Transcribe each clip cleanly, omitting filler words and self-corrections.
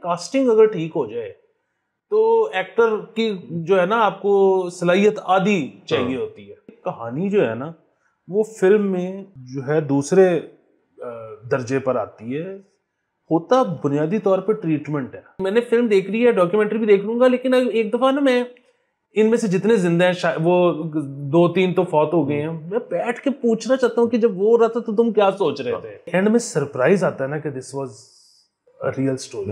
Casting अगर ठीक हो जाए तो एक्टर की जो है ना आपको सलाहियत आधी चाहिए होती है। कहानी जो है ना वो फिल्म में जो है दूसरे दर्जे पर आती है, होता बुनियादी तौर पर ट्रीटमेंट है। मैंने फिल्म देख ली है, डॉक्यूमेंट्री भी देख लूंगा, लेकिन एक दफा ना मैं इनमें से जितने जिंदा हैं वो 2-3 तो फौत हो गए हैं, मैं बैठ के पूछना चाहता हूँ कि जब वो हो रहा था तो तुम क्या सोच रहे थे। एंड में सरप्राइज आता है ना कि this was a real story.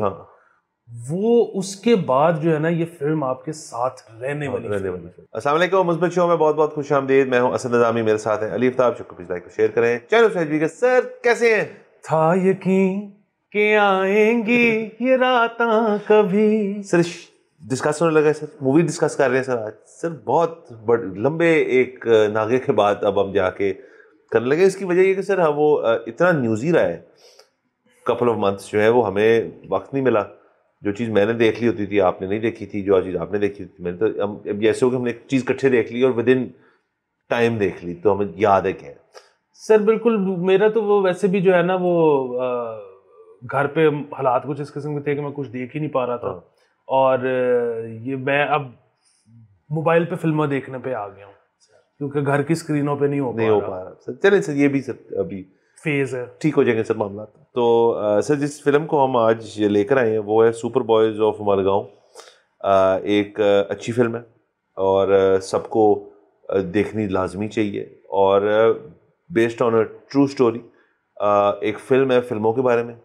वो उसके बाद जो है ना ये फिल्म आपके साथ रहने वाली फिल्म है। अस्सलाम वालेकुम, मुस्बित शो में बहुत बहुत खुश आमदीद। मैं हूं असद निज़ामी, मेरे साथ हैं अली आफ्ताब। शुक्रिया, लाइक शेयर करें चैनल से। सर कैसे हैं? था यकीन के आएंगी ये रातां कभी। सर डिस्कस होने लगा है सर, मूवी डिस्कस कर रहे हैं सर आज। सर बहुत लंबे एक नागे के बाद अब हम जाके करने लगे। इसकी वजह ये कि सर वो इतना न्यूज़ी रहा है, कपल ऑफ मंथ्स जो है वो हमें वक्त नहीं मिला। जो चीज़ मैंने देख ली होती थी आपने नहीं देखी थी, जो चीज़ आपने देखी थी मैंने, तो हम अब जैसे हो कि हमने एक चीज़ इकट्ठे देख ली और विद इन टाइम देख ली, तो हमें याद है क्या। सर बिल्कुल, मेरा तो वो वैसे भी जो है ना वो घर पे हालात कुछ इस किस्म के थे कि मैं कुछ देख ही नहीं पा रहा था। और ये मैं अब मोबाइल पे फिल्में देखने पे आ गया हूँ क्योंकि घर की स्क्रीनों पे नहीं हो पा रहा। सर चलिए सर, ये भी सर अभी फेज है, ठीक हो जाएंगे सर मामला। तो सर जिस फिल्म को हम आज लेकर आए हैं वो है सुपर बॉयज ऑफ मरगांव। एक अच्छी फिल्म है और सबको देखनी लाजमी चाहिए, और based on a true story. एक फिल्म है फिल्मों के बारे में,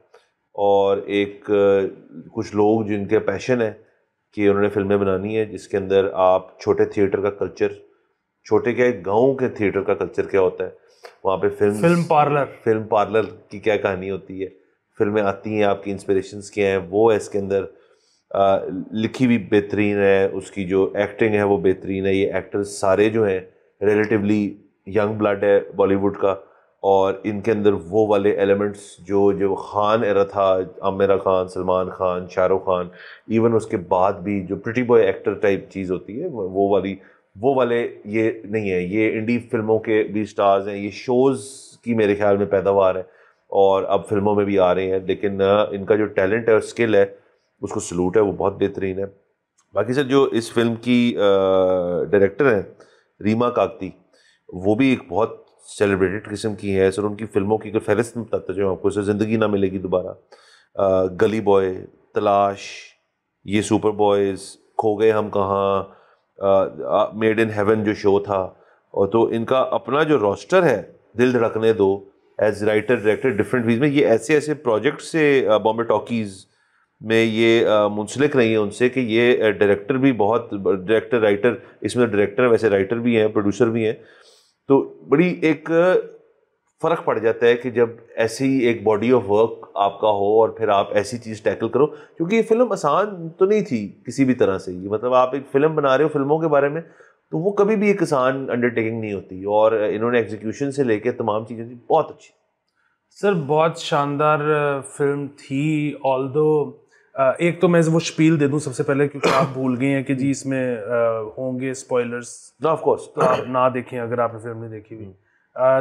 और एक कुछ लोग जिनके पैशन है कि उन्होंने फिल्में बनानी है, जिसके अंदर आप छोटे थिएटर का कल्चर, छोटे क्या गाँव के थिएटर का कल्चर क्या होता है, वहाँ पे फिल्म पार्लर की क्या कहानी होती है, फिल्में आती हैं, आपकी इंस्पिरेशंस क्या हैं, वो है इसके अंदर। लिखी भी बेहतरीन है, उसकी जो एक्टिंग है वो बेहतरीन है। ये एक्टर्स सारे जो हैं रिलेटिवली यंग ब्लड है बॉलीवुड का, और इनके अंदर वो वाले एलिमेंट्स जो खान एरा था, आमिर खान, सलमान खान, शाहरुख खान, इवन उसके बाद भी जो प्रिटी बॉय एक्टर टाइप चीज़ होती है वो वाले ये नहीं है। ये इंडी फिल्मों के भी स्टार्स हैं, ये शोज़ की मेरे ख्याल में पैदावार है और अब फिल्मों में भी आ रहे हैं। लेकिन इनका जो टैलेंट है और स्किल है उसको सलूट है, वो बहुत बेहतरीन है। बाकी सर जो इस फिल्म की डायरेक्टर हैं रीमा काकती, वो भी एक बहुत सेलिब्रेटेड किस्म की है सर। उनकी फिल्मों की फहरिस्त में बताता जो आपको, सर ज़िंदगी ना मिलेगी दोबारा, गली बॉय, तलाश, ये सुपर बॉयज़, खो गए हम कहाँ, मेड इन हेवन जो शो था। और तो इनका अपना जो रोस्टर है दिल धड़कने दो, एज राइटर डायरेक्टर डिफरेंट वीज में, ये ऐसे ऐसे प्रोजेक्ट से बॉम्बे टॉकीज़ में ये मुंसलिक रही है उनसे कि ये डायरेक्टर भी बहुत, डायरेक्टर राइटर, इसमें डायरेक्टर है वैसे राइटर भी हैं, प्रोड्यूसर भी हैं। तो बड़ी एक फ़र्क पड़ जाता है कि जब ऐसी एक बॉडी ऑफ वर्क आपका हो और फिर आप ऐसी चीज़ टैकल करो, क्योंकि ये फिल्म आसान तो नहीं थी किसी भी तरह से। ये मतलब आप एक फ़िल्म बना रहे हो फिल्मों के बारे में, तो वो कभी भी एक आसान अंडरटेकिंग नहीं होती, और इन्होंने एग्जीक्यूशन से लेके तमाम चीज़ें थी बहुत अच्छी। सर बहुत शानदार फिल्म थी। ऑल्दो एक तो मैं वो स्पील दे दूं सबसे पहले, क्योंकि आप भूल गए हैं कि जी इसमें होंगे स्पॉयलर्स, ऑफ कोर्स, तो आप ना देखें अगर आपने फिल्म नहीं देखी हुई।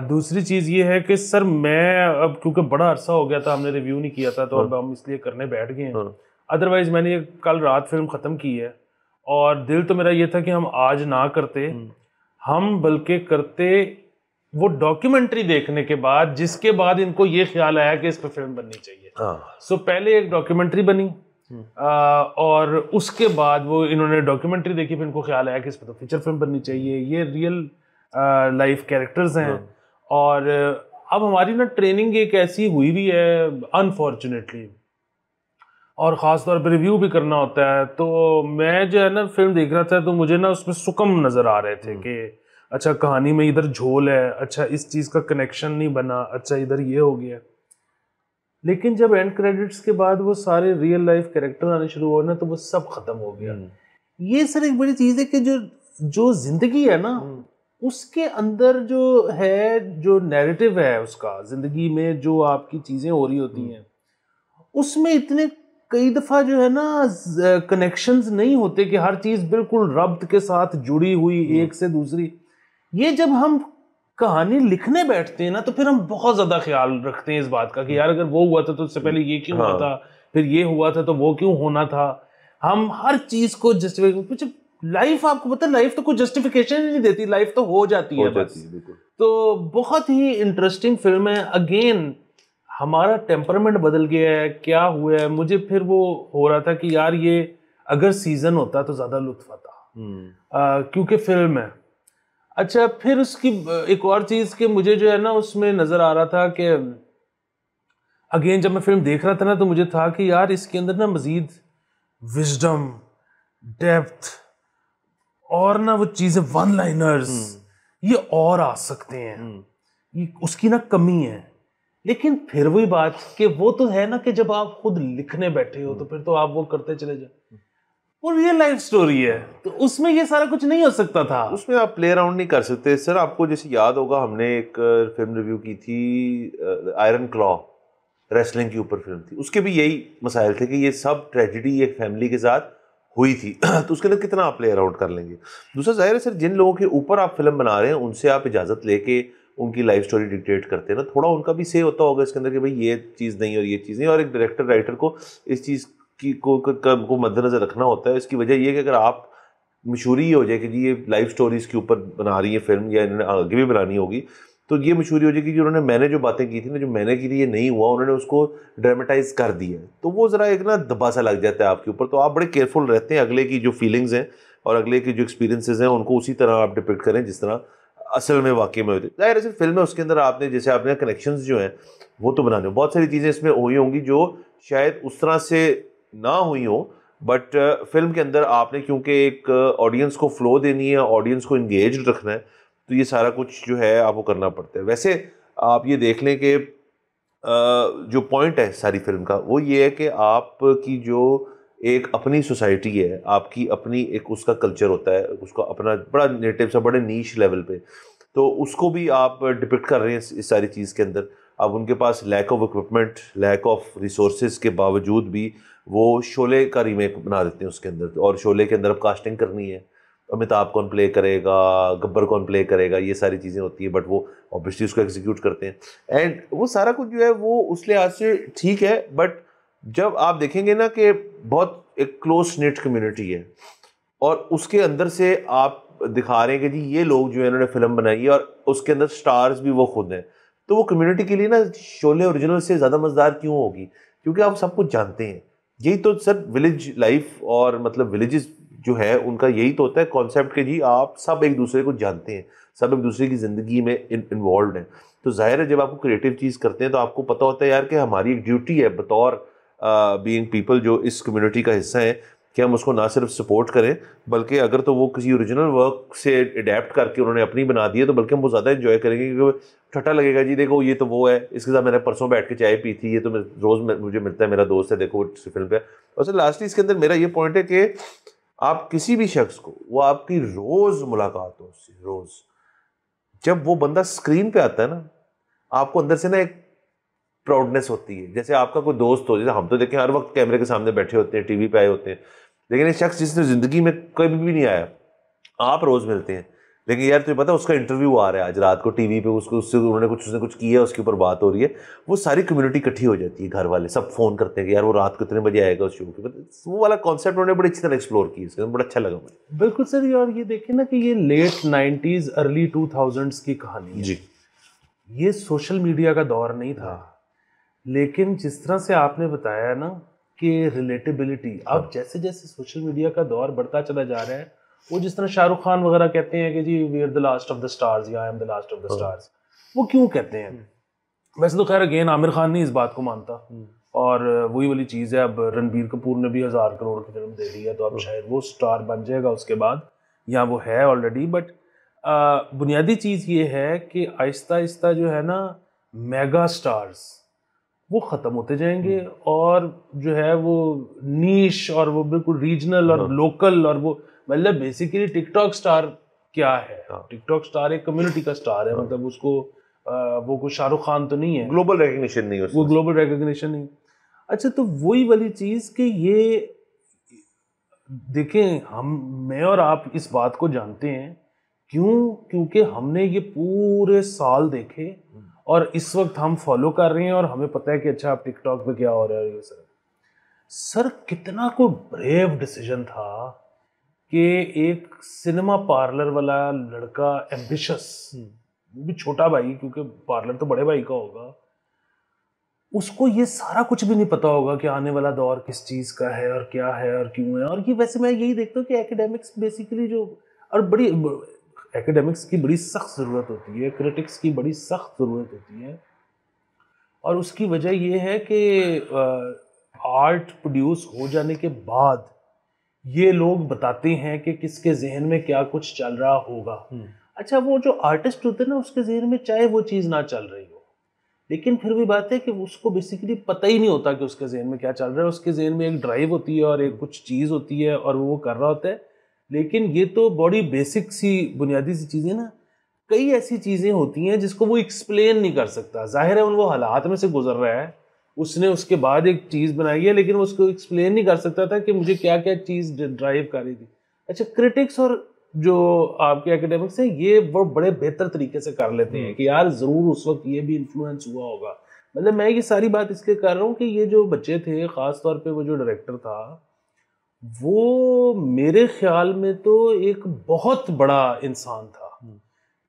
दूसरी चीज़ ये है कि सर मैं अब क्योंकि बड़ा अरसा हो गया था हमने रिव्यू नहीं किया था, तो अब हम इसलिए करने बैठ गए हैं। अदरवाइज मैंने ये कल रात फिल्म ख़त्म की है, और दिल तो मेरा ये था कि हम आज ना करते, हम बल्कि करते वो डॉक्यूमेंट्री देखने के बाद, जिसके बाद इनको ये ख्याल आया कि इस पर फिल्म बननी चाहिए। सो पहले एक डॉक्यूमेंट्री बनी, और उसके बाद वो इन्होंने डॉक्यूमेंट्री देखी, फिर इनको ख्याल आया कि इस पर तो फीचर फिल्म बननी चाहिए। ये रियल लाइफ कैरेक्टर्स हैं, और अब हमारी ना ट्रेनिंग एक ऐसी हुई भी है अनफॉर्चुनेटली, और ख़ास तौर पर रिव्यू भी करना होता है। तो मैं जो है ना फिल्म देख रहा था, तो मुझे ना उसमें सुकम नज़र आ रहे थे कि अच्छा कहानी में इधर झोल है, अच्छा इस चीज़ का कनेक्शन नहीं बना, अच्छा इधर ये हो गया। लेकिन जब एंड क्रेडिट्स के बाद वो सारे रियल लाइफ कैरेक्टर आने शुरू हुए ना, तो वो सब खत्म हो गया। ये सर एक बड़ी चीज़ है कि जो जिंदगी है ना, उसके अंदर जो है, जो नैरेटिव है उसका, जिंदगी में जो आपकी चीज़ें हो रही होती हैं, उसमें इतने कई दफ़ा जो है ना कनेक्शंस नहीं होते कि हर चीज़ बिल्कुल रब्त के साथ जुड़ी हुई एक से दूसरी। ये जब हम कहानी लिखने बैठते हैं ना, तो फिर हम बहुत ज़्यादा ख्याल रखते हैं इस बात का कि यार अगर वो हुआ था तो उससे पहले ये क्यों हुआ था, फिर ये हुआ था तो वो क्यों होना था, हम हर चीज को जस्टिफाई, लाइफ आपको पता है लाइफ तो कोई जस्टिफिकेशन ही नहीं देती, लाइफ तो हो जाती है बस। तो बहुत ही इंटरेस्टिंग फिल्म है। अगेन हमारा टेम्परामेंट बदल गया है, क्या हुआ है, मुझे फिर वो हो रहा था कि यार ये अगर सीजन होता तो ज्यादा लुत्फ आता, क्योंकि फिल्म है। अच्छा फिर उसकी एक और चीज कि मुझे जो है ना उसमें नजर आ रहा था कि अगेन जब मैं फिल्म देख रहा था ना तो मुझे था कि यार इसके अंदर ना मजीद विजडम, डेप्थ और ना वो चीजें वन लाइनर्स ये और आ सकते हैं, ये उसकी ना कमी है। लेकिन फिर वही बात कि वो तो है ना कि जब आप खुद लिखने बैठे हो तो फिर तो आप वो करते चले जाओ, वो रियल लाइफ स्टोरी है तो उसमें ये सारा कुछ नहीं हो सकता था, उसमें आप प्ले अराउंड नहीं कर सकते सर। आपको जैसे याद होगा हमने एक फिल्म रिव्यू की थी आयरन क्लॉ, रेसलिंग के ऊपर फिल्म थी, उसके भी यही मसाइल थे कि ये सब ट्रेजिडी एक फैमिली के साथ हुई थी तो उसके अंदर कितना आप प्ले अराउंड कर लेंगे। दूसरा जाहिर है सर जिन लोगों के ऊपर आप फिल्म बना रहे हैं उनसे आप इजाज़त लेके उनकी लाइफ स्टोरी डिक्टेट करते हैं ना, थोड़ा उनका भी से होता होगा इसके अंदर कि भाई ये चीज़ नहीं और ये चीज़ नहीं, और एक डायरेक्टर राइटर को इस चीज़ की को मद्देनजर रखना होता है। इसकी वजह ये कि अगर आप मशहूरी हो जाए कि जी ये लाइफ स्टोरीज़ के ऊपर बना रही है फिल्म या इन्होंने आगे भी बनानी होगी, तो ये मशहूरी हो जाएगी कि उन्होंने मैंने जो बातें की थी ना, जो मैंने की थी ये नहीं हुआ, उन्होंने उसको ड्रामेटाइज कर दिया, तो वो ज़रा एक ना दबा सा लग जाता है आपके ऊपर। तो आप बड़े केयरफुल रहते हैं अगले की जो फीलिंग्स हैं और अगले की जो एक्सपीरियंसेस हैं उनको उसी तरह आप डिपिक्ट करें जिस तरह असल में वाकई में होती है। जाहिर है सिर्फ फिल्म है उसके अंदर आपने जैसे आपने कनेक्शंस जो हैं वो तो बनाने, बहुत सारी चीज़ें इसमें हुई होंगी जो शायद उस तरह से ना हुई हो, बट फिल्म के अंदर आपने क्योंकि एक ऑडियंस को फ्लो देनी है, ऑडियंस को इंगेज रखना है, तो ये सारा कुछ जो है आपको करना पड़ता है। वैसे आप ये देख लें कि जो पॉइंट है सारी फिल्म का वो ये है कि आपकी जो एक अपनी सोसाइटी है, आपकी अपनी एक उसका कल्चर होता है, उसका अपना बड़ा नेटिव सा बड़े नीश लेवल पे, तो उसको भी आप डिपिक्ट कर रहे हैं इस सारी चीज़ के अंदर। अब उनके पास lack of equipment, lack of resources के बावजूद भी वो शोले का रीमेक बना देते हैं उसके अंदर, और शोले के अंदर अब कास्टिंग करनी है, अमिताभ कौन प्ले करेगा, गब्बर कौन प्ले करेगा, ये सारी चीज़ें होती है, बट वो ऑब्वियसली उसको एग्जीक्यूट करते हैं। एंड वो सारा कुछ जो है वो उस लिहाज से ठीक है, बट जब आप देखेंगे ना कि बहुत एक क्लोज निट कम्युनिटी है और उसके अंदर से आप दिखा रहे हैं कि जी ये लोग जो है इन्होंने फिल्म बनाई है और उसके अंदर स्टार्स भी वो खुद हैं, तो वो कम्युनिटी के लिए ना शोले ओरिजिनल से ज़्यादा मज़ेदार क्यों होगी? क्योंकि आप सब कुछ जानते हैं। यही तो सर विलेज लाइफ और मतलब विलेजेस जो है उनका यही तो होता है कॉन्सेप्ट कि जी आप सब एक दूसरे को जानते हैं, सब एक दूसरे की ज़िंदगी में इन्वॉल्व हैं। तो जाहिर है जब आपको क्रिएटिव चीज़ करते हैं तो आपको पता होता है यार कि हमारी एक ड्यूटी है बतौर बीइंग पीपल जो इस कम्युनिटी का हिस्सा है कि हम उसको ना सिर्फ सपोर्ट करें, बल्कि अगर तो वो किसी ओरिजिनल वर्क से अडेप्ट करके उन्होंने अपनी बना दी है तो बल्कि हम वो ज़्यादा एंजॉय करेंगे, क्योंकि ठट्टा लगेगा जी देखो ये तो वो है, इसके साथ मैंने परसों बैठ के चाय पी थी, ये तो रोज़ मुझे मिलता है, मेरा दोस्त है, देखो फिल्म पे। और सर लास्टली इसके अंदर मेरा ये पॉइंट है कि आप किसी भी शख्स को, वो आपकी रोज़ मुलाकात हो उससे, रोज़ जब वो बंदा स्क्रीन पे आता है ना, आपको अंदर से ना एक प्राउडनेस होती है, जैसे आपका कोई दोस्त हो। जैसे हम तो देखें हर वक्त कैमरे के सामने बैठे होते हैं, टीवी पे आए होते हैं, लेकिन एक शख्स जिसने ज़िंदगी में कभी भी नहीं आया, आप रोज़ मिलते हैं, लेकिन यार तुझे पता है उसका इंटरव्यू आ रहा है आज रात को टीवी पे, उससे उसने कुछ किया, उसके ऊपर बात हो रही है, वो सारी कम्युनिटी इकट्ठी हो जाती है, घर वाले सब फ़ोन करते हैं कि यार वो रात को कितने बजे आएगा उस शो पे। वो वाला कॉन्सेप्ट उन्होंने बड़ी अच्छी तरह एक्सप्लोर किया, इसके बड़ा अच्छा लगा मुझे। बिल्कुल सर। और ये देखिए ना कि ये लेट 90s अर्ली 2000s की कहानी है जी। ये सोशल मीडिया का दौर नहीं था, लेकिन जिस तरह से आपने बताया ना कि रिलेटेबिलिटी, अब जैसे जैसे सोशल मीडिया का दौर बढ़ता चला जा रहा है, वो जिस तरह शाहरुख खान वगैरह कहते हैं कि जी we are the last of the stars या I am the last of the stars, वो क्यों कहते हैं? वैसे तो खैर अगेन आमिर खान नहीं इस बात को मानता, और वही वाली चीज़ है, अब रणबीर कपूर ने भी 1000 करोड़ की फिल्म दे दी है, तो अब शायद वो स्टार बन जाएगा उसके बाद, या वो है ऑलरेडी। बट बुनियादी चीज़ ये है कि आहिस्ता आहिस्ता जो है ना मेगा स्टार्स वो ख़त्म होते जाएंगे, और जो है वो नीश और वो बिल्कुल रीजनल और लोकल, और वो मतलब बेसिकली टिकटॉक स्टार क्या है? टिकटॉक स्टार एक कम्युनिटी का स्टार है, मतलब उसको वो कोई शाहरुख खान तो नहीं है, ग्लोबल रिकग्निशन नहीं, वो ग्लोबल रिकग्निशन नहीं। अच्छा, तो वही वाली चीज़ कि ये देखें, मैं और आप इस बात को जानते हैं क्यों? क्योंकि हमने ये पूरे साल देखे और इस वक्त हम फॉलो कर रहे हैं और हमें पता है कि अच्छा आप टिकटॉक पे क्या हो रहा है ये सब। सर कितना कोई ब्रेव डिसीजन था कि एक सिनेमा पार्लर वाला लड़का एम्बिशियस, वो भी छोटा भाई क्योंकि पार्लर तो बड़े भाई का होगा, उसको ये सारा कुछ भी नहीं पता होगा कि आने वाला दौर किस चीज़ का है और क्या है और क्यों है। और ये वैसे मैं यही देखता हूँ कि एकेडमिक्स बेसिकली जो, और बड़ी एकेडमिक्स की बड़ी सख्त ज़रूरत होती है, क्रिटिक्स की बड़ी सख्त ज़रूरत होती है। और उसकी वजह ये है कि आर्ट प्रोड्यूस हो जाने के बाद ये लोग बताते हैं कि किसके जहन में क्या कुछ चल रहा होगा। अच्छा, वो जो आर्टिस्ट होते हैं ना, उसके जहन में चाहे वो चीज़ ना चल रही हो, लेकिन फिर भी बात है कि उसको बेसिकली पता ही नहीं होता कि उसके जहन में क्या चल रहा है। उसके जहन में एक ड्राइव होती है और एक कुछ चीज़ होती है और वो कर रहा होता है। लेकिन ये तो बड़ी बेसिक सी बुनियादी सी चीज़ें ना, कई ऐसी चीज़ें होती हैं जिसको वो एक्सप्लेन नहीं कर सकता। जाहिर है वो हालात में से गुजर रहा है, उसने उसके बाद एक चीज़ बनाई है, लेकिन वो उसको एक्सप्लेन नहीं कर सकता था कि मुझे क्या क्या चीज़ ड्राइव कर रही थी। अच्छा, क्रिटिक्स और जो आपके एकेडमिक्स हैं, ये वो बड़े बेहतर तरीके से कर लेते हैं कि यार ज़रूर उस वक्त ये भी इन्फ्लुएंस हुआ होगा। मतलब मैं ये सारी बात इसलिए कर रहा हूँ कि ये जो बच्चे थे, ख़ास तौर पे वो जो डायरेक्टर था, वो मेरे ख्याल में तो एक बहुत बड़ा इंसान था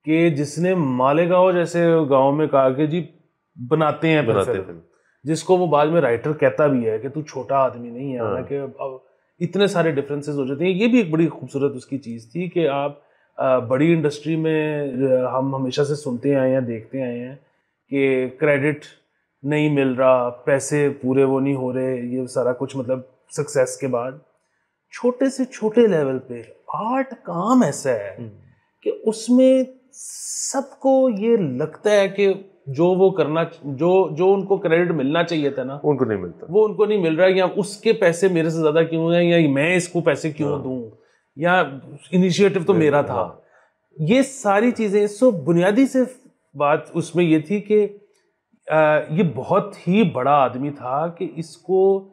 कि जिसने मालेगांव जैसे गांव में कहा कि जी बनाते हैं फिल्म, जिसको वो बाद में राइटर कहता भी है कि तू छोटा आदमी नहीं है। हालांकि अब इतने सारे डिफरेंसेस हो जाते हैं। ये भी एक बड़ी खूबसूरत उसकी चीज़ थी कि आप बड़ी इंडस्ट्री में हम हमेशा से सुनते आए हैं, देखते आए हैं कि क्रेडिट नहीं मिल रहा, पैसे पूरे वो नहीं हो रहे, ये सारा कुछ मतलब सक्सेस के बाद। छोटे से छोटे लेवल पे आर्ट काम ऐसा है कि उसमें सबको ये लगता है कि जो वो करना, जो उनको क्रेडिट मिलना चाहिए था ना, उनको नहीं मिलता, वो उनको नहीं मिल रहा है। या उसके पैसे मेरे से ज्यादा क्यों हैं, या मैं इसको पैसे क्यों दूं, या इनिशिएटिव तो मेरा था। ये सारी चीजें, सो बुनियादी से बात उसमें ये थी कि ये बहुत ही बड़ा आदमी था कि इसको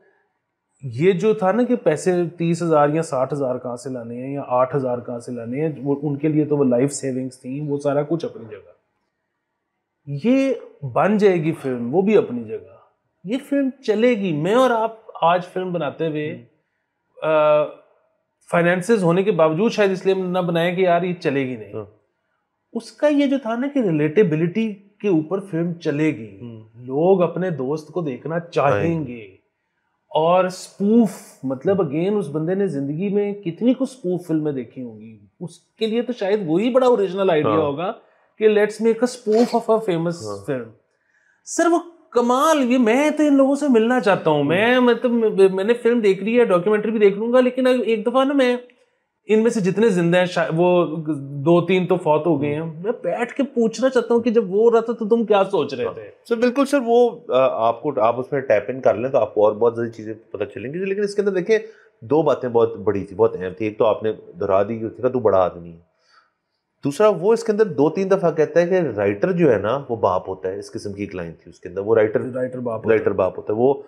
ये जो था ना कि पैसे 30,000 या 60,000 कहाँ से लाने हैं या 8,000 कहाँ से लाने हैं, वो उनके लिए तो वो लाइफ सेविंग्स थी, वो सारा कुछ अपनी जगह। ये बन जाएगी फिल्म, वो भी अपनी जगह, ये फिल्म चलेगी। मैं और आप आज फिल्म बनाते हुए फाइनेंसेस होने के बावजूद शायद इसलिए ना बनाए कि यार ये चलेगी नहीं। उसका ये जो था ना कि रिलेटेबिलिटी के ऊपर फिल्म चलेगी, लोग अपने दोस्त को देखना चाहेंगे। और स्पूफ, मतलब अगेन उस बंदे ने जिंदगी में कितनी कुछ स्पूफ फिल्में देखी होंगी, उसके लिए तो शायद वही बड़ा ओरिजिनल आइडिया होगा कि let's make a spoof of a famous film. Sir वो कमाल, ये मैं तो इन लोगों से मिलना चाहता हूँ। मैं मतलब मैंने फिल्म देख ली है, डॉक्यूमेंट्री भी देख लूंगा, लेकिन एक दफा ना मैं इनमें से जितने जिंदा हैं, वो 2-3 तो फौत हो गए हैं, मैं बैठ के पूछना चाहता हूँ कि जब वो रहा था तो तुम क्या सोच रहे थे। सर बिल्कुल सर, वो आपको आप उसमें टैप इन कर लें तो आपको और बहुत सारी चीजें पता चलेंगी। लेकिन इसके अंदर देखिए, दो बातें बहुत बड़ी थी, बहुत अहम थी। एक तो आपने दोहरा दी कि उसका तू बड़ा आदमी है। दूसरा, वो इसके अंदर 2-3 दफा कहता है कि राइटर जो है ना वो बाप होता है। इस किस्म की एक लाइन थी उसके अंदर, वो राइटर बाप होता है। वो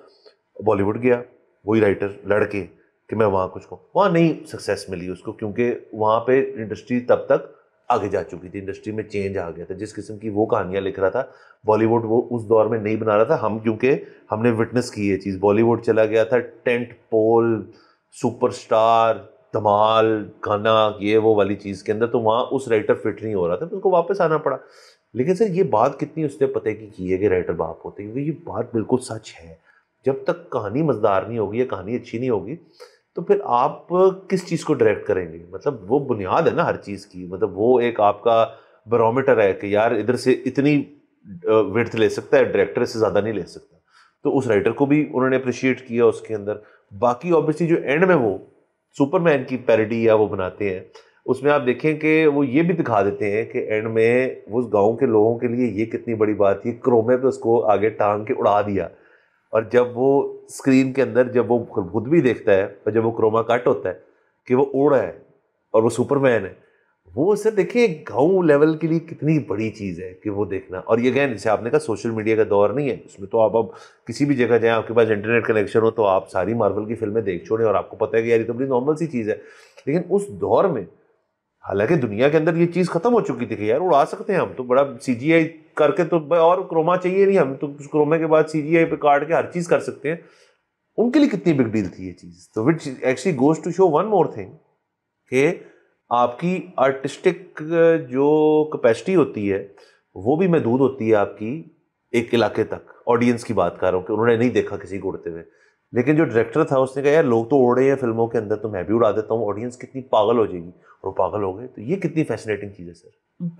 बॉलीवुड गया, वही राइटर लड़के कि मैं वहाँ कुछ को, वहाँ नहीं सक्सेस मिली उसको, क्योंकि वहाँ पे इंडस्ट्री तब तक आगे जा चुकी थी, इंडस्ट्री में चेंज आ गया था। जिस किस्म की वो कहानियाँ लिख रहा था बॉलीवुड, वो उस दौर में नहीं बना रहा था। हम क्योंकि हमने विटनेस की ये चीज़, बॉलीवुड चला गया था टेंट पोल, सुपरस्टार, धमाल, गाना, ये वो वाली चीज़ के अंदर, तो वहाँ उस राइटर फिट नहीं हो रहा था, तो उसको वापस आना पड़ा। लेकिन सर ये बात कितनी उसने पता की है कि राइटर बाप होते हैं, ये बात बिल्कुल सच है। जब तक कहानी मज़ेदार नहीं होगी या कहानी अच्छी नहीं होगी, तो फिर आप किस चीज़ को डायरेक्ट करेंगे? मतलब वो बुनियाद है ना हर चीज़ की, मतलब वो एक आपका बैरोमीटर है कि यार इधर से इतनी विड्थ ले सकता है डायरेक्टर, इससे ज़्यादा नहीं ले सकता। तो उस राइटर को भी उन्होंने अप्रिशिएट किया उसके अंदर। बाकी ऑब्वियसली जो एंड में वो सुपरमैन की पैरोडी या वो बनाते हैं, उसमें आप देखें कि वो ये भी दिखा देते हैं कि एंड में वो उस गाँव के लोगों के लिए ये कितनी बड़ी बात थी, क्रोमे पे उसको आगे टांग के उड़ा दिया। और जब वो स्क्रीन के अंदर, जब वो खुद भी देखता है और जब वो क्रोमा कट होता है कि वो उड़ रहा है और वो सुपरमैन है, वो सर देखिए गांव लेवल के लिए कितनी बड़ी चीज़ है कि वो देखना। और ये अगेन, जैसे आपने कहा, सोशल मीडिया का दौर नहीं है, उसमें तो आप अब किसी भी जगह जाएं, आपके पास इंटरनेट कनेक्शन हो तो आप सारी मार्वल की फिल्में देख छोड़ें और आपको पता है कि यार ये तो बड़ी नॉर्मल सी चीज़ है। लेकिन उस दौर में, हालांकि दुनिया के अंदर ये चीज़ खत्म हो चुकी थी कि यार उड़ा सकते हैं हम तो, बड़ा CGI करके तो और क्रोमा चाहिए नहीं, हम तो क्रोमा के बाद CGI पे काट के हर चीज़ कर सकते हैं। उनके लिए कितनी बिग डील थी ये चीज़। तो which actually goes to show one more thing कि आपकी आर्टिस्टिक जो कैपेसिटी होती है वो भी महदूद होती है आपकी एक इलाके तक। ऑडियंस की बात कर रहा हूँ कि उन्होंने नहीं देखा किसी को उड़ते हुए, लेकिन जो डायरेक्टर था उसने कहा यार लोग तो उड़ रहे हैं फिल्मों के अंदर तो मैं भी उड़ा देता हूँ, ऑडियंस कितनी पागल हो जाएगी, और वो पागल हो गए। तो ये कितनी फैसिनेटिंग चीज़ है सर।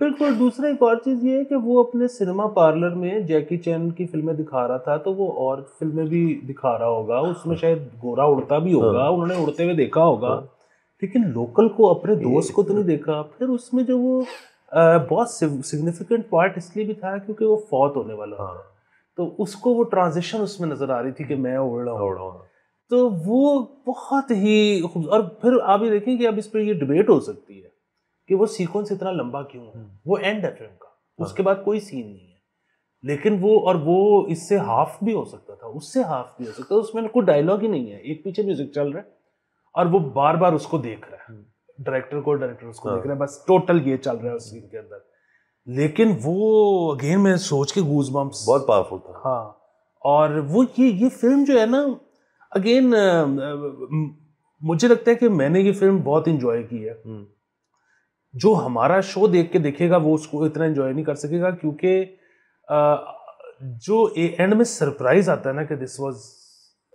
बिल्कुल। दूसरा एक और चीज़ ये है कि वो अपने सिनेमा पार्लर में जैकी चैन की फिल्में दिखा रहा था, तो वो और फिल्में भी दिखा रहा होगा, उसमें शायद गोरा उड़ता भी होगा, उन्होंने उड़ते हुए देखा होगा, लेकिन लोकल को, अपने दोस्त को तो नहीं देखा। फिर उसमें जो वो बहुत सिग्निफिकेंट पार्ट इसलिए भी था क्योंकि वो फौत होने वाला था, तो उसको वो ट्रांजिशन उसमें नजर आ रही थी कि मैं उड़ रहा हूँ। तो वो बहुत ही और फिर आप ये देखें कि अब इस पर ये डिबेट हो सकती है कि वो सीक्वेंस इतना लंबा क्यों है। वो एंड है फिल्म का, उसके बाद कोई सीन नहीं है, लेकिन वो इससे हाफ भी हो सकता था, उससे हाफ भी हो सकता था, उसमें कोई डायलॉग ही नहीं है, एक पीछे म्यूजिक चल रहा है और वो बार बार उसको देख रहा है, डायरेक्टर उसको देख रहा है, बस टोटल ये चल रहा है उस सीन के अंदर। लेकिन वो अगेन मैं सोच के गूज बम्प्स, बहुत पावरफुल था। हाँ, और वो ये फिल्म जो है ना, अगेन मुझे लगता है कि मैंने ये फिल्म बहुत इंजॉय की है। जो हमारा शो देख के देखेगा वो उसको इतना एंजॉय नहीं कर सकेगा, क्योंकि जो एंड में सरप्राइज आता है ना कि this was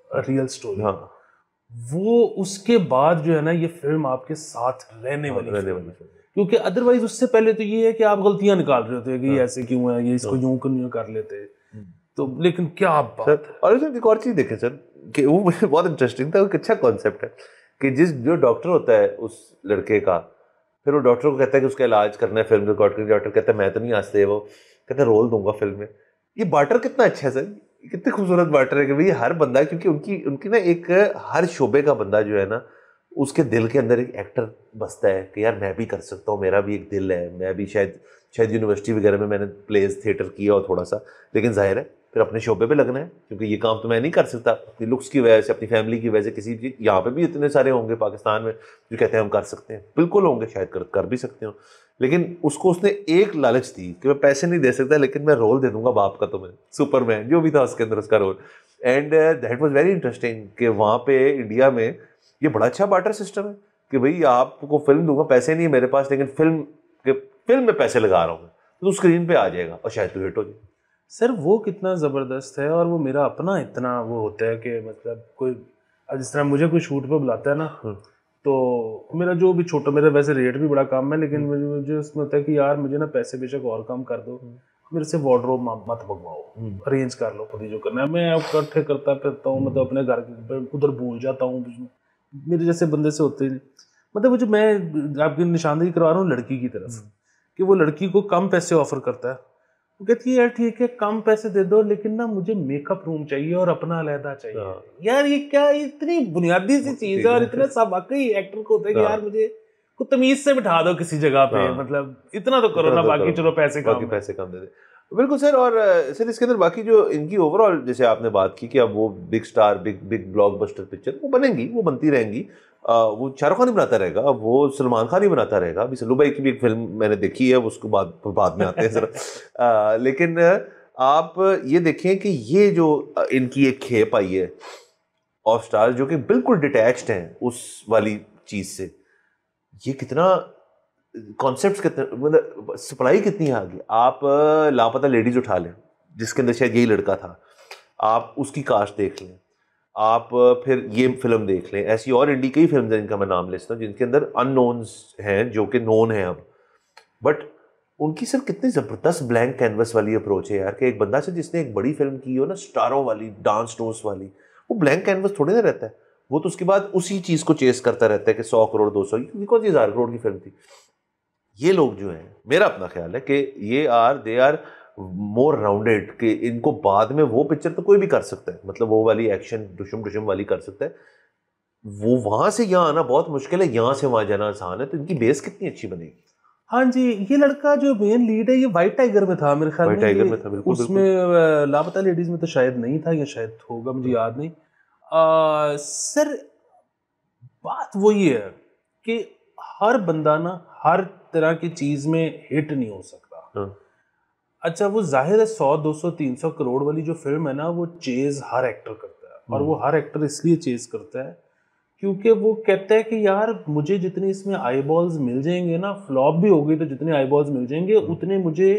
a real story, वो उसके बाद जो है ना ये फिल्म आपके साथ रहने वाली फिल्म। क्योंकि अदरवाइज उससे पहले तो ये है कि आप गलतियां निकाल रहे होते हैं कि ऐसे क्यों है, ये इसको यूं क्यों कर लेते, तो लेकिन क्या बात है। और इसमें एक और चीज देखें सर कि वो मुझे बहुत इंटरेस्टिंग था, वो अच्छा कॉन्सेप्ट है कि जो डॉक्टर होता है उस लड़के का, फिर वो डॉक्टर को कहता है कि उसका इलाज करना है, फिल्म रिकॉर्ड करनी। डॉक्टर कहता है मैं तो नहीं आते, वो कहता है रोल दूंगा फिल्म में। ये बार्टर कितना अच्छा है सर, कितनी खूबसूरत बार्टर है कि भाई हर बंदा, क्योंकि उनकी ना एक हर शोबे का बंदा जो है ना उसके दिल के अंदर एक एक्टर बसता है कि यार मैं भी कर सकता हूँ, मेरा भी एक दिल है, मैं भी शायद यूनिवर्सिटी वगैरह में मैंने प्लेज थिएटर किया हो थोड़ा सा, लेकिन जाहिर है फिर अपने शोबे पे लगना है, क्योंकि ये काम तो मैं नहीं कर सकता अपनी लुक्स की वजह से, अपनी फैमिली की वजह से। किसी भी यहाँ पे भी इतने सारे होंगे पाकिस्तान में जो कहते हैं हम कर सकते हैं, बिल्कुल होंगे, शायद कर भी सकते हो, लेकिन उसको उसने एक लालच दी कि मैं पैसे नहीं दे सकता लेकिन मैं रोल दे दूंगा बाप का, तुम्हें सुपरमैन जो भी था उसके अंदर उसका role. And that was very interesting कि वहाँ पे इंडिया में ये बड़ा अच्छा बार्टर सिस्टम है कि भाई आपको फिल्म दूंगा, पैसे नहीं है मेरे पास, लेकिन फिल्म में पैसे लगा रहा हूँ तो स्क्रीन पे आ जाएगा और शायद तो हिट हो जाए। सर वो कितना ज़बरदस्त है, और वो मेरा अपना इतना वो होता है कि मतलब कोई जिस तरह मुझे कोई शूट पे बुलाता है ना, तो मेरा जो भी छोटा, मेरा वैसे रेट भी बड़ा कम है, लेकिन मुझे उसमें होता है कि यार मुझे ना पैसे बेशक और कम कर दो, मेरे से वार्डरोब मत मंगवाओ, अरेंज कर लो खुद ही जो करना है। मैं इकट्ठे करता फिरता हूँ, मतलब अपने घर के उधर भूल जाता हूँ, मेरे जैसे बंदे से होते ही। मतलब वो जो मैं आपकी निशानदेही करवा रहा हूँ लड़की की तरफ, कि वो लड़की को कम पैसे ऑफर करता है, वो कहती है यार ठीक है कम पैसे दे दो, लेकिन ना मुझे मेकअप रूम चाहिए और अपना अलहदा चाहिए। यार ये क्या इतनी बुनियादी सी चीज है, और इतना सा वाकई एक्टर को होता है कि यार मुझे कुछ तमीज से बिठा दो किसी जगह पे, मतलब इतना तो करो ना, बाकी चलो पैसे कम दे दे। बिल्कुल सर। और सर इसके अंदर बाकी जो इनकी ओवरऑल, जैसे आपने बात की कि अब वो big star, big blockbuster picture वो बनेंगी, वो बनती रहेंगी, वो शाहरुख खान ही बनाता रहेगा, वो सलमान खान ही बनाता रहेगा। अभी सल्लू भाई की भी एक फिल्म मैंने देखी है, उसको बाद में आते हैं सर। लेकिन आप ये देखें कि ये जो इनकी एक खेप आई है ऑफ स्टार, जो कि बिल्कुल डिटैच्ड हैं उस वाली चीज से, ये कितना कॉन्सेप्ट्स कितने, मतलब सप्लाई कितनी आ गई। आप लापता लेडीज उठा लें जिसके अंदर शायद यही लड़का था, आप उसकी कास्ट देख लें, आप फिर ये फिल्म देख लें, ऐसी और इंडी कई फिल्म हैं जिनका मैं नाम लेता हूँ जिनके अंदर अननोन्स हैं जो कि नोन हैं अब, बट उनकी सर कितनी ज़बरदस्त ब्लैंक कैनवस वाली अप्रोच है यार, कि एक बंदा से जिसने एक बड़ी फिल्म की हो ना, स्टारों वाली, डांस टोस वाली, वो ब्लैंक कैनवस थोड़ी ना रहता है, वो तो उसके बाद उसी चीज़ को चेस करता रहता है कि 100 करोड़ 200, क्योंकि कौन सी 1000 करोड़ की फिल्म थी। ये लोग जो हैं, मेरा अपना ख्याल है कि ये दे आर मोर राउंडेड, कि इनको बाद में वो पिक्चर तो कोई भी कर सकता है, मतलब वो वाली एक्शन दुशम वाली कर सकता है, वो वहां से यहाँ आना बहुत मुश्किल है, यहाँ से वहां जाना आसान है, तो इनकी बेस कितनी अच्छी बनेगी। हाँ जी, ये लड़का जो मेन लीड है ये व्हाइट टाइगर में था मेरे ख्याल में, टाइगर में था बिल्कुल, उसमें लापता लेडीज में तो शायद नहीं था, या शायद होगा, मुझे याद नहीं। सर बात वही है कि हर बंदा ना हर तरह की चीज में हिट नहीं हो सकता। अच्छा वो जाहिर है 100 200 300 करोड़ वाली जो फिल्म है ना, वो चेज हर एक्टर करता है, और वो हर एक्टर इसलिए चेज करता है क्योंकि वो कहता है कि यार मुझे जितने इसमें आई बॉल्स मिल जाएंगे ना, फ्लॉप भी हो गई तो जितने आई बॉल्स मिल जाएंगे उतने मुझे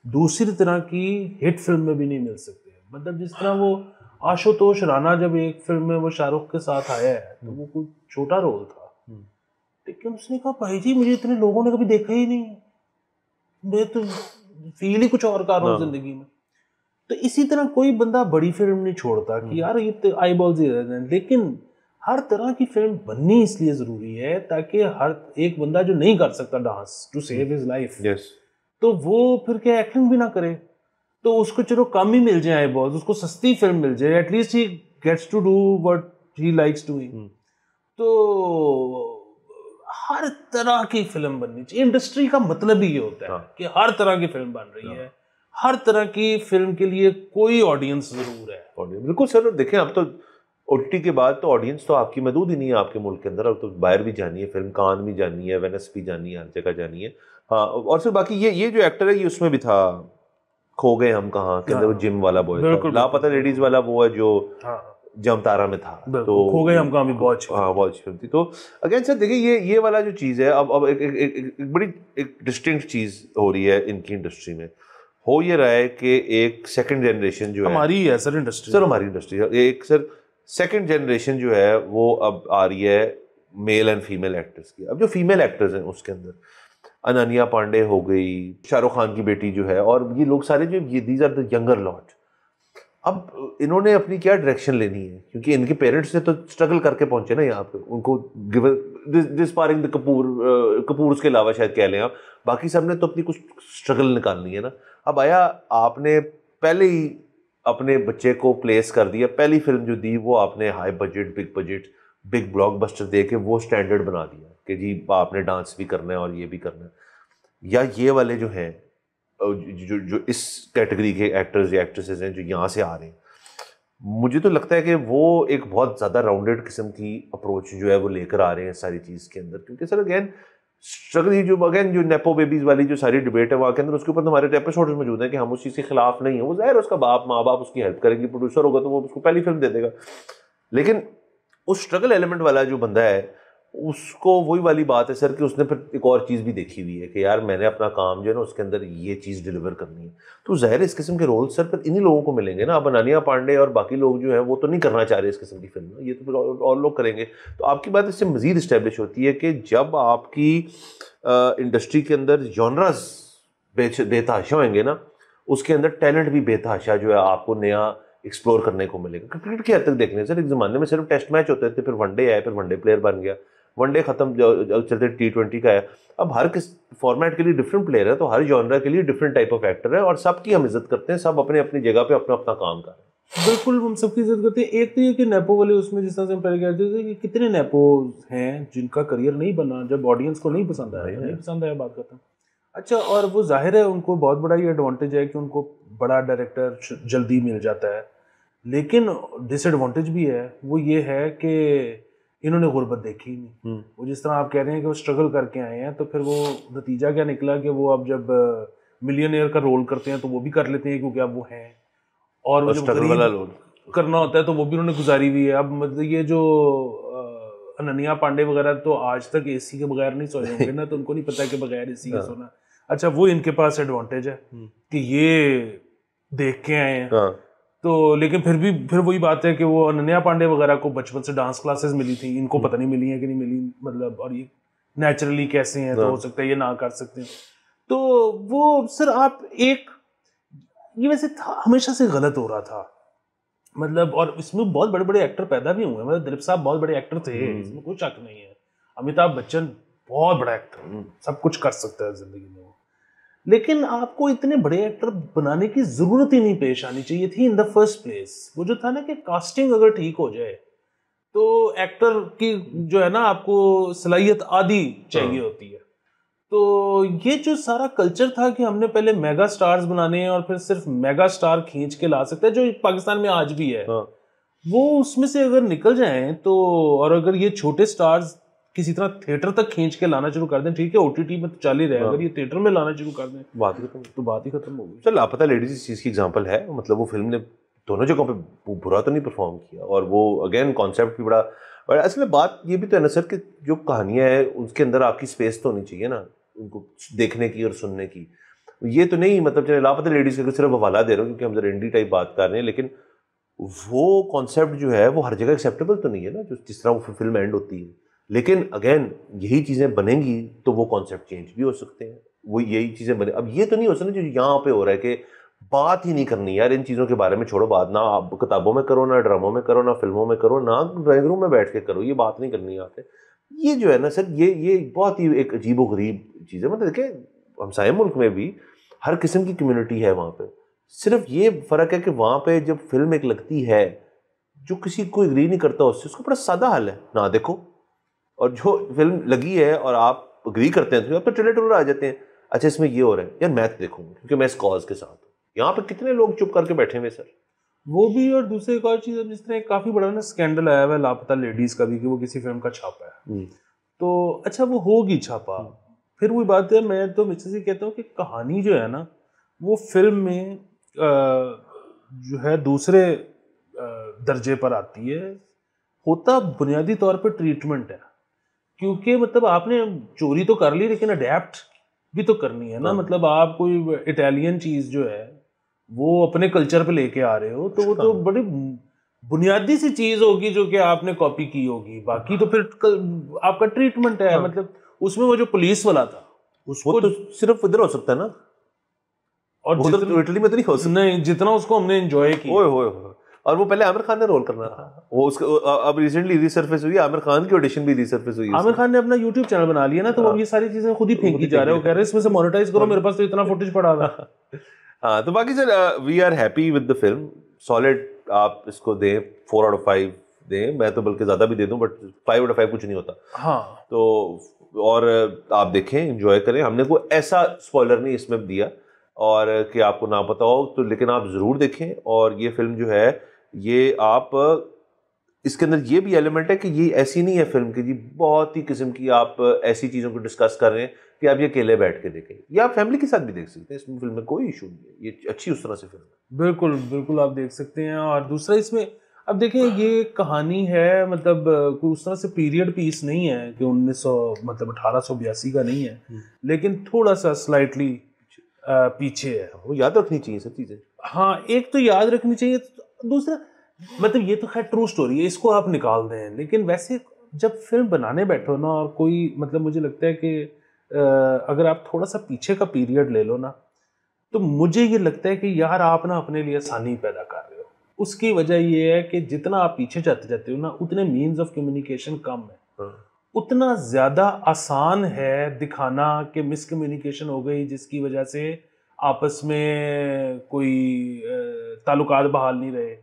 दूसरी तरह की हिट फिल्म में भी नहीं मिल सकते। मतलब जिस तरह वो आशुतोष राणा जब एक फिल्म में वो शाहरुख के साथ आया है तो वो कोई छोटा रोल था, लेकिन उसने कहा भाई जी मुझे इतने लोगों ने कभी देखा ही नहीं, मैं तो फील ही कुछ और कर रहा हूँ जिंदगी में। तो इसी तरह कोई बंदा बड़ी फिल्म नहीं छोड़ता कि यार ये तो आई बॉल्स ही रहते हैं, लेकिन हर तरह की फिल्म बननी इसलिए जरूरी है ताकि हर एक बंदा जो नहीं कर सकता dance to save his life, तो वो फिर क्या एक्टिंग भी ना करे, तो उसको चलो कम ही मिल जाए आई बॉल्स, उसको सस्ती फिल्म मिल जाए, at least he gets to do what he likes doing. तो हर तरह की फिल्म बननी चाहिए। इंडस्ट्री का मतलब ही ये होता है कि हर तरह की फिल्म बन रही है, हर तरह की फिल्म के लिए कोई ऑडियंस जरूर है। बिल्कुल सर, देखें अब तो ओटीटी के बाद तो ऑडियंस तो आपकी महदूद ही नहीं है आपके मुल्क के अंदर, अब तो बाहर भी जानी है फिल्म, कान भी जानी है, वेनिस भी जानी है, हर जगह जानी है। हाँ, और सर बाकी ये जो एक्टर है ये उसमें भी था खो गए हम कहाँ के अंदर, वो जिम वाला बॉय था, लापता लेडीज वाला वो है जो जमतारा में था, तो खो गए हम कहाँ भी बहुत अच्छी फिल्म थी। तो अगेन सर देखिए ये वाला जो चीज़ है अब एक बड़ी एक डिस्टिंक्ट चीज़ हो रही है इनकी इंडस्ट्री में। हो ये रहा है कि एक सेकंड जनरेशन जो हमारी है सर इंडस्ट्री, सर हमारी इंडस्ट्री एक सर सेकंड जनरेशन जो है वो अब आ रही है मेल एंड फीमेल एक्टर्स की। अब जो फीमेल एक्टर्स हैं उसके अंदर अनन्या पांडे हो गई, शाहरुख खान की बेटी जो है, और ये लोग सारे जो ये these are the younger lot. अब इन्होंने अपनी क्या डायरेक्शन लेनी है, क्योंकि इनके पेरेंट्स ने तो स्ट्रगल करके पहुंचे ना यहाँ पे, उनको डिस्पारिंग द कपूर्स के अलावा शायद कह लें आप, बाकी सब ने तो अपनी कुछ स्ट्रगल निकालनी है ना। अब आया आपने पहले ही अपने बच्चे को प्लेस कर दिया, पहली फिल्म जो दी वो आपने हाई बजट बिग ब्लॉकबस्टर दे के वो स्टैंडर्ड बना दिया कि जी आपने डांस भी करना है और ये भी करना है। या ये वाले जो हैं जो इस कैटेगरी के एक्टर्स या एक्ट्रेसेस हैं जो यहाँ से आ रहे हैं, मुझे तो लगता है कि वो एक बहुत ज़्यादा राउंडेड किस्म की अप्रोच जो है वो लेकर आ रहे हैं सारी चीज़ के अंदर। क्योंकि सर अगेन स्ट्रगल जो नेपो बेबीज वाली जो सारी डिबेट है वहाँ के अंदर, उसके ऊपर हमारे एपिसोड्स मौजूद हैं कि हम उस चीज़ के खिलाफ नहीं है। वो जाहिर है उसका माँ बाप उसकी हेल्प करेंगे, प्रोड्यूसर होगा तो वो उसको पहली फिल्म दे देगा, लेकिन उस स्ट्रगल एलिमेंट वाला जो बंदा है उसको वही वाली बात है सर कि उसने फिर एक और चीज़ भी देखी हुई है कि यार मैंने अपना काम जो है ना उसके अंदर ये चीज़ डिलीवर करनी है। तो ज़ाहिर इस किस्म के रोल सर फिर इन्हीं लोगों को मिलेंगे ना। अब अनन्या पांडे और बाकी लोग जो हैं वो तो नहीं करना चाह रहे इस किस्म की फिल्म, ये तो फिर और लोग करेंगे। तो आपकी बात इससे मज़ीद इस्टेब्लिश होती है कि जब आपकी इंडस्ट्री के अंदर जॉनरास बेतहाशा होंगे ना, उसके अंदर टैलेंट भी बेतहाशा जो है आपको नया एक्सप्लोर करने को मिलेगा। क्रिकेट की हद तक देखने सर एक ज़माने में सिर्फ टेस्ट मैच होते थे, फिर वनडे आए, फिर वनडे प्लेयर बन गया, वनडे खत्म चलते T20 का है। अब हर किस फॉर्मेट के लिए डिफरेंट प्लेयर है, तो हर जॉनरा के लिए डिफरेंट टाइप ऑफ एक्टर है और सबकी हम इज्जत करते हैं, सब अपने अपनी जगह पे अपना अपना काम कर रहे हैं। बिल्कुल हम सबकी इज्जत करते हैं। एक तो ये कि नेपो वाले उसमें जिस तरह से हम पहले कहते थे कि कितने नेपो हैं जिनका करियर नहीं बना, जब ऑडियंस को नहीं पसंद आया बात करता। अच्छा, और वो जाहिर है उनको बहुत बड़ा ये एडवांटेज है कि उनको बड़ा डायरेक्टर जल्दी मिल जाता है, लेकिन डिसएडवांटेज भी है, वो ये है कि इन्होंने गुर्बत देखी ही नहीं। वो जिस तरह आप कह रहे हैं कि वो स्ट्रगल करके आए हैं, तो फिर वो नतीजा क्या निकला कि वो अब जब मिलियनियर का रोल करते हैं तो वो भी कर लेते हैं क्योंकि अब वो हैं, और वो जब गरीब करना होता है तो वो भी उन्होंने गुजारी हुई है। अब मतलब ये जो अनन्या पांडे वगैरह तो आज तक एसी के बगैर नहीं सोए होंगे ना, तो उनको नहीं पता कि बगैर एसी के सोना। अच्छा, वो इनके पास एडवांटेज है कि ये देख के आए हैं। तो लेकिन फिर वही बात है कि वो अनन्या पांडे वगैरह को बचपन से डांस क्लासेस मिली थी, इनको पता नहीं मिली है कि नहीं मिली, मतलब, और ये नेचुरली कैसे हैं, तो हो सकता है ये ना कर सकते हैं। तो वो सर आप ये वैसे हमेशा से गलत हो रहा था, मतलब, और इसमें बहुत बड़े बड़े एक्टर पैदा भी हुए, मतलब दिलीप साहब बहुत बड़े एक्टर थे, इसमें कोई शक नहीं है। अमिताभ बच्चन बहुत बड़ा एक्टर, सब कुछ कर सकता है जिंदगी में, लेकिन आपको इतने बड़े एक्टर बनाने की जरूरत ही नहीं पेश आनी चाहिए थी इन द फर्स्ट प्लेस। वो जो था ना कि कास्टिंग अगर ठीक हो जाए तो एक्टर की जो है ना आपको सलाहियत आदि चाहिए होती है। तो ये जो सारा कल्चर था कि हमने पहले मेगा स्टार्स बनाने हैं और फिर सिर्फ मेगा स्टार खींच के ला सकते हैं, जो पाकिस्तान में आज भी है, वो उसमें से अगर निकल जाएं तो, और अगर ये छोटे स्टार्स किसी तरह थिएटर तक खींच के लाना शुरू कर दें, ठीक है ओटीटी में तो चल ही रहा है, अगर ये थिएटर में लाना शुरू कर दें बात ही खत्म, तो बात ही खत्म हो गई। चल लापता लेडीज इस चीज़ की एग्जांपल है, मतलब वो फिल्म ने दोनों जगहों पे बुरा तो नहीं परफॉर्म किया। और वो अगेन कॉन्सेप्ट भी बड़ा, और असल में बात ये भी तो है ना सर कि जो कहानियाँ हैं उसके अंदर आपकी स्पेस तो होनी चाहिए ना उनको देखने की और सुनने की। ये तो नहीं मतलब चले लापता लेडीज़ का सिर्फ हवाला दे रहे हो क्योंकि हम जरा इंडी टाइप बात कर रहे हैं, लेकिन वो कॉन्सेप्ट जो है वो हर जगह एक्सेप्टेबल तो नहीं है ना, जो जिस तरह वो फिल्म एंड होती है। लेकिन अगेन यही चीज़ें बनेंगी तो वो कॉन्सेप्ट चेंज भी हो सकते हैं, वो यही चीज़ें बने। अब ये तो नहीं हो सकता जो यहाँ पे हो रहा है कि बात ही नहीं करनी यार इन चीज़ों के बारे में, छोड़ो बात ना आप किताबों में करो, ना ड्रामों में करो, ना फिल्मों में करो, ना ड्राइंग रूम में बैठ के करो, ये बात नहीं करनी यहाँ पे। ये जो है ना सर ये बहुत ही एक अजीब व गरीब चीज़ है। मतलब देखिए हमसाये मुल्क में भी हर किस्म की कम्युनिटी है वहाँ पे, सिर्फ ये फ़र्क है कि वहाँ पे जब फिल्म एक लगती है जो किसी को एग्री नहीं करता उससे, उसका बड़ा सादा हल है ना देखो। और जो फिल्म लगी है और आप एग्री करते हैं तो आप तो ट्रेलर आ जाते हैं, अच्छा इसमें ये हो रहा है यार मैं तो देखूंगा क्योंकि मैं इस कॉज के साथ हूँ। यहाँ पे कितने लोग चुप करके बैठे हुए सर। वो भी, और दूसरी एक और चीज़, जिस तरह काफ़ी बड़ा ना स्कैंडल आया हुआ है लापता लेडीज़ का भी कि वो किसी फिल्म का छापा है, तो अच्छा वो होगी छापा, फिर वही बात है, मैं तो मुझसे से कहता हूँ कि कहानी जो है ना वो फिल्म में जो है दूसरे दर्जे पर आती है, होता बुनियादी तौर पर ट्रीटमेंट है। क्योंकि मतलब आपने चोरी तो कर ली लेकिन अडेप्ट भी तो करनी है ना। मतलब आप कोई इटालियन चीज़ जो है वो अपने कल्चर पे लेके आ रहे हो तो वो तो बड़ी बुनियादी सी चीज़ होगी जो कि आपने कॉपी की होगी, बाकी तो फिर आपका ट्रीटमेंट है। मतलब उसमें वो जो पुलिस वाला था उसको तो सिर्फ इधर हो सकता है ना, और इटली में तो नहीं हो सकता। नहीं, जितना उसको हमने एंजॉय किया। और वो पहले आमिर खान ने रोल करना था, वो उसको अब रिसेंटली रीसर्फेस हुई, आमिर खान की ऑडिशन भी रीसर्फेस हुई। आमिर खान ने अपना यूट्यूब चैनल बना लिया ना, तो वो ये सारी चीजें खुद ही फेंकी जा रहे हो, कह रहे इसमें से मोनेटाइज करो, मेरे पास तो इतना फुटेज पड़ा हुआ है। हाँ तो बाकी sir we are happy with the film, solid आप इसको दें 4 आउट ऑफ 5 दें, मैं तो बल्कि ज़्यादा भी दे दूं, बट 5 आउट ऑफ 5 कुछ नहीं होता। हाँ तो और आप देखें एंजॉय करें, हमने कोई ऐसा स्पॉइलर नहीं इसमें दिया और कि आपको ना पता हो तो, लेकिन आप ज़रूर देखें। और ये फिल्म जो है ये आप इसके अंदर ये भी एलिमेंट है कि ये ऐसी नहीं है फिल्म की जी बहुत ही किस्म की आप ऐसी चीज़ों को डिस्कस कर रहे हैं कि आप ये अकेले बैठ के देखें, या आप फैमिली के साथ भी देख सकते हैं, इसमें फिल्म में कोई इशू नहीं है, ये अच्छी उस तरह से फिल्म है। बिल्कुल बिल्कुल आप देख सकते हैं। और दूसरा इसमें अब देखें ये कहानी है, मतलब कोई उस तरह से पीरियड पीस नहीं है कि 1900 मतलब 1882 का नहीं है, लेकिन थोड़ा सा स्लाइटली पीछे है। वो याद रखनी चाहिए सब चीज़ें। हाँ एक तो याद रखनी चाहिए, दूसरा मतलब ये तो खैर ट्रू स्टोरी है, इसको आप निकाल दें, लेकिन वैसे जब फिल्म बनाने बैठो ना और कोई मतलब मुझे लगता है कि अगर आप थोड़ा सा पीछे का पीरियड ले लो ना, तो मुझे ये लगता है कि यार आप ना अपने लिए आसानी पैदा कर रहे हो। उसकी वजह ये है कि जितना आप पीछे जाते जाते हो ना उतने मीन्स ऑफ कम्युनिकेशन कम है, उतना ज़्यादा आसान है दिखाना कि मिसकम्युनिकेशन हो गई जिसकी वजह से आपस में कोई ताल्लुकात बहाल नहीं रहे,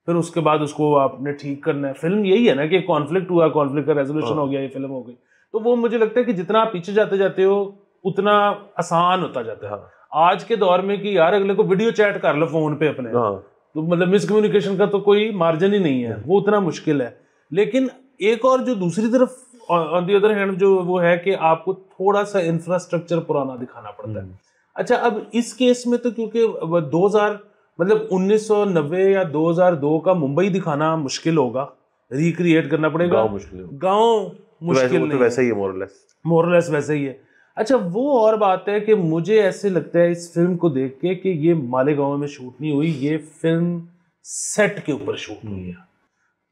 फिर उसके बाद उसको आपने ठीक करना है। फिल्म यही है ना कि कॉन्फ्लिक्ट हुआ, कॉन्फ्लिक्ट का रेजोल्यूशन हो गया, ये फिल्म हो गई। तो वो मुझे लगता है कि जितना आप पीछे जाते जाते हो उतना आसान होता जाता है। आज के दौर में कि यार अगले को वीडियो चैट कर लो फोन पे अपने, तो मतलब मिसकम्युनिकेशन का तो कोई मार्जिन ही नहीं है, वो उतना मुश्किल है। लेकिन एक और जो दूसरी तरफ ऑन दी अदर हैंड जो वो है कि आपको थोड़ा सा इंफ्रास्ट्रक्चर पुराना दिखाना पड़ता है। अच्छा अब इस केस में तो क्योंकि 2000 मतलब 1990 या 2002 का मुंबई दिखाना मुश्किल होगा, रिक्रिएट करना पड़ेगा। गांव मुश्किल तो वैसे ही है मोरलेस वैसे ही है। अच्छा वो और बात है कि मुझे ऐसे लगता है इस फिल्म को देख के कि ये मालेगांव में शूट नहीं हुई, ये फिल्म सेट के ऊपर शूट हुई है।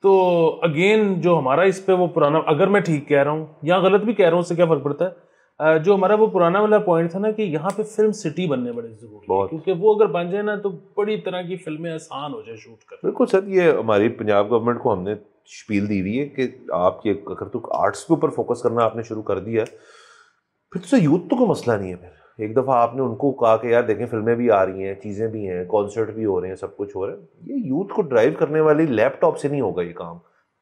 तो अगेन जो हमारा इस पे वो पुराना, अगर मैं ठीक कह रहा हूँ या गलत भी कह रहा हूँ उससे क्या फर्क पड़ता है, जो हमारा वो पुराना वाला पॉइंट था ना कि यहाँ पे फिल्म सिटी बनने बड़े जरूरी है, क्योंकि वो अगर बन जाए ना तो बड़ी तरह की फिल्में आसान हो जाए शूट करना। बिल्कुल सर, ये हमारी पंजाब गवर्नमेंट को हमने शपील दी हुई है कि आप ये अगर तो आर्ट्स के ऊपर फोकस करना आपने शुरू कर दिया फिर तो यूथ तो कोई मसला नहीं है। फिर एक दफ़ा आपने उनको कहा कि यार देखें फिल्में भी आ रही हैं, चीज़ें भी हैं, कॉन्सर्ट भी हो रहे हैं, सब कुछ हो रहा है, ये यूथ को ड्राइव करने वाली लैपटॉप से नहीं होगा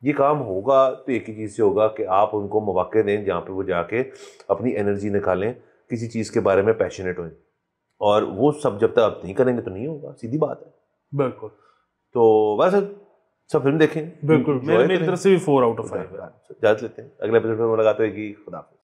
ये काम होगा तो एक ही चीज़ से होगा कि आप उनको मौके दें जहाँ पे वो जाके अपनी एनर्जी निकालें, किसी चीज़ के बारे में पैशनेट हों, और वो सब जब तक आप नहीं करेंगे तो नहीं होगा, सीधी बात है। बिल्कुल। तो बस सब फिल्म देखें। बिल्कुल मेरी तरफ से भी 4 आउट ऑफ 5 इजाज़त लेते हैं, अगले एपिसोड में मुलाकात होगी। खुदा हाफ़िज़।